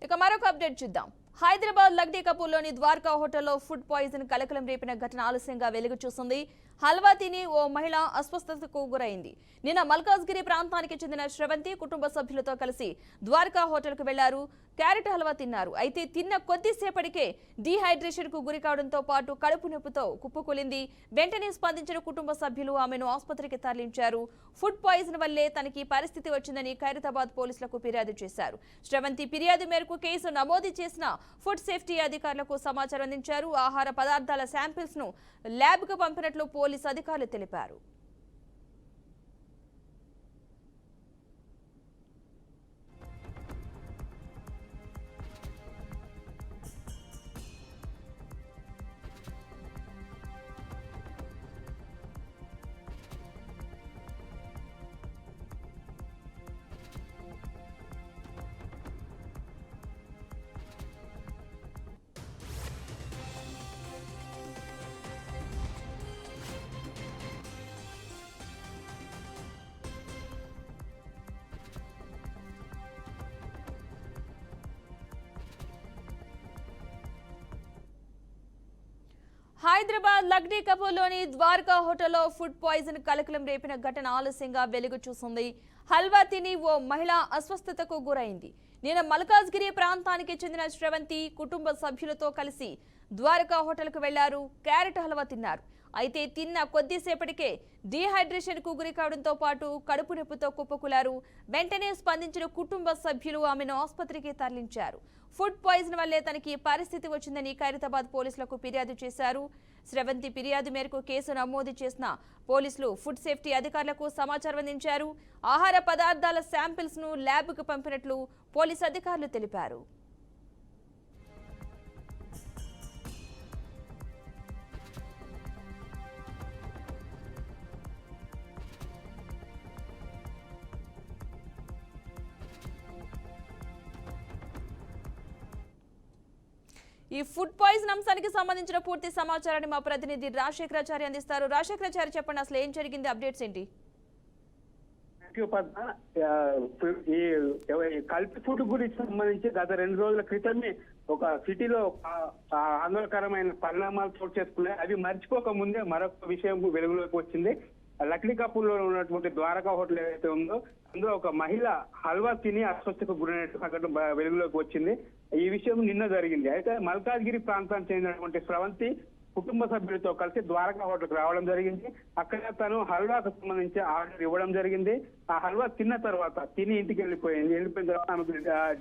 ఇక మరొక అప్డేట్ చూద్దాం. హైదరాబాద్ లగ్డీ కపూర్లోని ద్వారకా హోటల్లో ఫుడ్ పాయిజన్ కలకలం రేపిన ఘటన ఆలస్యంగా వెలుగు చూసింది. హల్వా తిని ఓ మహిళ అస్వస్థతకు గురైంది. నిన్న మల్కాజ్గిరి ప్రాంతానికి చెందిన శ్రవంతి కుటుంబ సభ్యులతో కలిసి ద్వారకా హోటల్కు వెళ్లారు. క్యారెట్ హల్వా తిన్నారు. అయితే తిన్న కొద్దిసేపటికే డీహైడ్రేషన్ కు గురి కావడంతో పాటు కడుపు నొప్పితో కుప్పకూలింది. వెంటనే స్పందించిన కుటుంబ సభ్యులు ఆమెను ఆసుపత్రికి తరలించారు. ఫుడ్ పాయిజన్ వల్లే తనకి పరిస్థితి వచ్చిందని ఖైరతాబాద్ పోలీసులకు ఫిర్యాదు చేశారు. శ్రవంతి ఫిర్యాదు మేరకు కేసు నమోదు చేసిన ఫుడ్ సేఫ్టీ అధికారులకు సమాచారం అందించారు. ఆహార పదార్థాల శాంపిల్స్ ను ల్యాబ్ కు పంపినట్లు పోలీసు అధికారులు తెలిపారు. హైదరాబాద్ లగ్డీ కపూర్లోని ద్వారకా హోటల్లో ఫుడ్ పాయిజన్ కలకలం రేపిన ఘటన ఆలస్యంగా వెలుగు చూసింది. హల్వా తిని ఓ మహిళ అస్వస్థతకు గురైంది. నిన్న మల్కాజ్గిరి ప్రాంతానికి చెందిన శ్రవంతి కుటుంబ సభ్యులతో కలిసి ద్వారకా హోటల్కు వెళ్లారు. క్యారెట్ హల్వా తిన్నారు. అయితే తిన్న కొద్దిసేపటికే డీహైడ్రేషన్ కు గురి కావడంతో పాటు కడుపు నొప్పితో కుప్పకూలారు. వెంటనే స్పందించిన కుటుంబ సభ్యులు ఆమెను ఆసుపత్రికి తరలించారు. ఫుడ్ పాయిజన్ వల్లే తనకి పరిస్థితి వచ్చిందని ఖైరతాబాద్ పోలీసులకు ఫిర్యాదు చేశారు. శ్రవంతి ఫిర్యాదు మేరకు కేసు నమోదు చేసిన పోలీసులు ఫుడ్ సేఫ్టీ అధికారులకు సమాచారం అందించారు. ఆహార పదార్థాల శాంపిల్స్ ను ల్యాబ్ కు పంపినట్లు పోలీసు అధికారులు తెలిపారు. ఈ ఫుడ్ పాయిజన్ అంశానికి సంబంధించిన పూర్తి సమాచారాన్ని మా ప్రతినిధి రాజశేఖరాచారి అందిస్తారు. రాజశేఖరాచారి, చెప్పండి, అసలు ఏం జరిగింది, అప్డేట్స్ ఏంటి? ఈ కల్తీ ఫుడ్ గురించి సంబంధించి గత 2 రోజుల క్రితమే ఒక సిటీలో ఆందోళనకరమైన పరిణామాలు చోటు చేసుకున్నాయి. అవి మర్చిపోక ముందే మరొక విషయం వెలుగులోకి వచ్చింది. లక్డీ కపూర్ లో ఉన్నటువంటి ద్వారకా హోటల్ ఏదైతే ఉందో అందులో ఒక మహిళ హల్వా తిని అస్వస్థతకు గురైనట్టు సంఘటన వెలుగులోకి వచ్చింది. ఈ విషయం నిన్న జరిగింది. అయితే మల్కాజ్గిరి ప్రాంతానికి చెందినటువంటి శ్రవంతి కుటుంబ సభ్యులతో కలిసి ద్వారకా హోటల్కి రావడం జరిగింది. అక్కడ తను హల్వాకు సంబంధించి ఆర్డర్ ఇవ్వడం జరిగింది. ఆ హల్వా తిన్న తర్వాత తిని ఇంటికి వెళ్ళిపోయిన తర్వాత ఆమెకు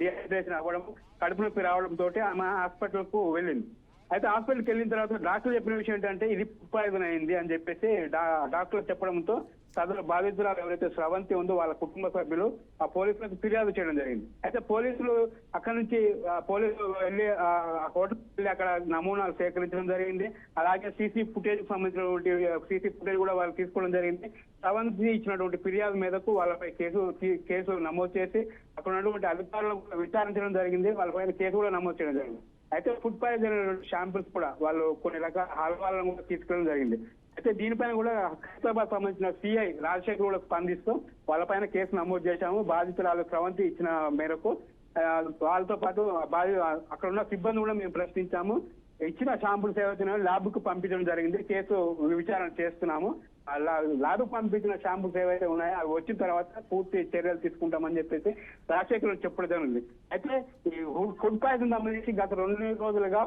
డిహైడ్రేషన్ అవ్వడం, కడుపు నొప్పి రావడం తోటి ఆమె హాస్పిటల్ కు వెళ్ళింది. అయితే హాస్పిటల్కి వెళ్ళిన తర్వాత డాక్టర్ చెప్పిన విషయం ఏంటంటే ఇది ఫుడ్ పాయిజన్ అయింది అని చెప్పేసి డాక్టర్ చెప్పడంతో సదరు బాధితురాలు ఎవరైతే శ్రవంతి ఉందో వాళ్ళ కుటుంబ సభ్యులు ఆ పోలీసులకు ఫిర్యాదు చేయడం జరిగింది. అయితే పోలీసులు అక్కడ నుంచి పోలీసులు వెళ్ళి హోటల్ వెళ్ళి అక్కడ నమూనాలు సేకరించడం జరిగింది. అలాగే సీసీ ఫుటేజ్ సంబంధించినటువంటి సీసీ ఫుటేజ్ కూడా వాళ్ళు తీసుకోవడం జరిగింది. శ్రవంతి ఇచ్చినటువంటి ఫిర్యాదు మేరకు వాళ్ళపై కేసు నమోదు చేసి అక్కడ ఉన్నటువంటి అధికారులను విచారించడం జరిగింది. వాళ్ళపైన కేసు కూడా నమోదు చేయడం జరిగింది. అయితే ఫుడ్ పాయిజన్ శాంపిల్స్ కూడా వాళ్ళు కొన్ని రకాల హల్వాలను కూడా తీసుకెళ్ళడం జరిగింది. అయితే దీనిపైన కూడా హైదరాబాద్ సంబంధించిన సిఐ రాజశేఖర్ కూడా స్పందిస్తూ వాళ్ళపైన కేసు నమోదు చేశాము. బాధితురాలు శ్రవంతి ఇచ్చిన మేరకు వాళ్ళతో పాటు అక్కడ ఉన్న సిబ్బంది కూడా మేము ప్రశ్నించాము. ఇచ్చిన శాంపుల్స్ ఏవైతే ల్యాబ్ కు పంపించడం జరిగింది. కేసు విచారణ చేస్తున్నాము. ల్యాబ్ పంపించిన శాంపుల్స్ ఏవైతే ఉన్నాయో అవి వచ్చిన తర్వాత పూర్తి చర్యలు తీసుకుంటామని చెప్పేసి రాజశేఖర్ చెప్పడం జరిగింది. అయితే ఈ ఫుడ్ పాయిజన్ సంబంధించి గత 2 రోజులుగా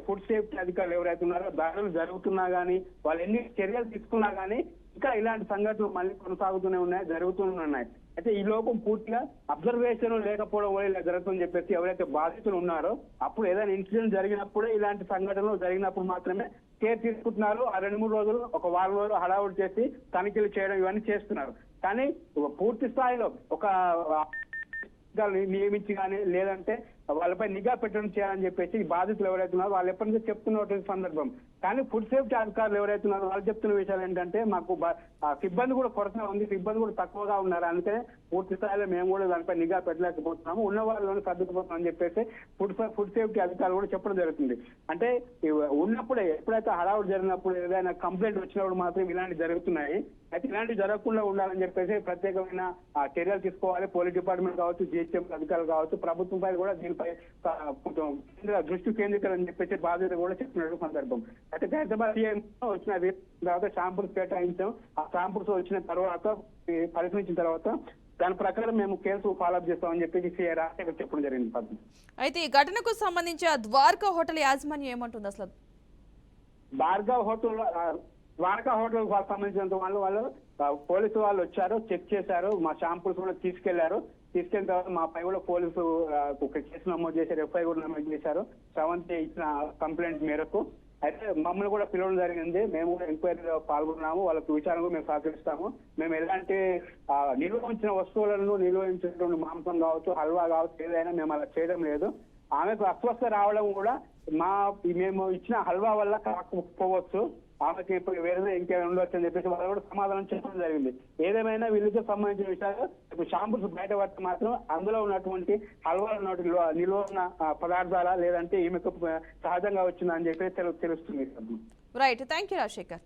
ఫుడ్ సేఫ్టీ అధికారులు ఎవరైతే ఉన్నారో దాడులు జరుగుతున్నా గానీ వాళ్ళు ఎన్ని చర్యలు తీసుకున్నా గానీ ఇంకా ఇలాంటి సంఘటనలు మళ్ళీ కొనసాగుతూనే ఉన్నాయి, జరుగుతూనే ఉన్నాయి. అయితే ఈ లోపం పూర్తిగా అబ్జర్వేషన్ లేకపోవడం వల్ల ఇలా జరుగుతుందని చెప్పేసి ఎవరైతే బాధితులు ఉన్నారో అప్పుడు ఏదైనా ఇన్సిడెంట్ జరిగినప్పుడే ఇలాంటి సంఘటనలు జరిగినప్పుడు మాత్రమే కేర్ తీసుకుంటున్నారు. ఆ 2-3 రోజులు ఒక వారం రోజులు హడావుడి చేసి తనిఖీలు చేయడం ఇవన్నీ చేస్తున్నారు. కానీ పూర్తి స్థాయిలో ఒక నియమించి కానీ లేదంటే వాళ్ళపై నిఘా పెట్టడం చేయాలని చెప్పేసి బాధితులు ఎవరైతే ఉన్నారో వాళ్ళు ఎప్పటి నుంచో చెప్తున్నటువంటి సందర్భం. కానీ ఫుడ్ సేఫ్టీ అధికారులు ఎవరైతే ఉన్నారో వాళ్ళు చెప్తున్న విషయాలు ఏంటంటే మాకు సిబ్బంది కూడా కొరత ఉంది, సిబ్బంది కూడా తక్కువగా ఉన్నారు, అందుకే పూర్తి స్థాయిలో మేము కూడా దానిపై నిఘా పెట్టలేకపోతున్నాము, ఉన్న వాళ్ళని సర్దుకుపోతున్నాం అని చెప్పేసి ఫుడ్ సేఫ్టీ అధికారులు కూడా చెప్పడం జరుగుతుంది. అంటే ఉన్నప్పుడే ఎప్పుడైతే హడావుడి జరిగినప్పుడు ఏదైనా కంప్లైంట్ వచ్చినప్పుడు మాత్రం ఇలాంటి జరుగుతున్నాయి. అయితే ఇలాంటివి జరగకుండా ఉండాలని చెప్పేసి ప్రత్యేకమైన చర్యలు తీసుకోవాలి. పోలీస్ డిపార్ట్మెంట్ కావచ్చు, జిహెచ్ఎం అధికారులు కావచ్చు, ప్రభుత్వం పై కూడా దీనిపై కొంచెం దృష్టి కేంద్రీకరణ చెప్పేసి బాధ్యత కూడా చెప్పినట్టు సందర్భం. అయితే హైదరాబాద్ వచ్చిన తర్వాత శాంపుల్స్ కేటాయించాం. ఆ శాంపుల్స్ వచ్చిన తర్వాత పరిశీలించిన తర్వాత దాని ప్రకారం మేము కేసు ఫాలోఅప్ చేస్తామని చెప్పేసి సిఐ రాజశేఖర్ చెప్పడం జరిగింది. పద్మ, అయితే ఈ ఘటనకు సంబంధించి ఆ ద్వారకా హోటల్ యాజమాన్యం ఏమంటుంది అసలు? ద్వారకా హోటల్ సంబంధించినంత వాళ్ళు పోలీసు వాళ్ళు వచ్చారు, చెక్ చేశారు, మా శాంపుల్స్ కూడా తీసుకెళ్లారు. తీసుకెళ్లిన తర్వాత మా పై కూడా పోలీసు ఒక కేసు నమోదు చేశారు, ఎఫ్ఐఆర్ కూడా నమోదు చేశారు శ్రవంతి ఇచ్చిన కంప్లైంట్ మేరకు. అయితే మమ్మల్ని కూడా పిలవడం జరిగింది. మేము కూడా ఎంక్వైరీలో పాల్గొన్నాము. వాళ్ళకి విచారణ కూడా మేము సహకరిస్తాము. మేము ఎలాంటి నిల్వ ఉంచిన వస్తువులను, నిల్వ ఉంచినటువంటి మాంసం కావచ్చు, హల్వా కావచ్చు, ఏదైనా మేము అలా చేయడం లేదు. ఆమెకు అస్వస్థ రావడం కూడా మేము ఇచ్చిన హల్వా వల్ల కాకపోవచ్చు, ఆమెకి ఇప్పుడు వేరే ఇంకేమైనా ఉండవచ్చు అని చెప్పేసి వాళ్ళు కూడా సమాధానం చెప్పడం జరిగింది. ఏదేమైనా వీళ్ళకి సంబంధించిన విషయాలు ఇప్పుడు షాంపూస్ బయట పడితే మాత్రం అందులో ఉన్నటువంటి హల్వాలో ఉన్నటువంటి నిల్వ ఉన్న పదార్థాల లేదంటే ఈమెకు సహజంగా వచ్చిందా అని చెప్పేసి తెలుస్తుంది. Right, thank you Rajasekhar.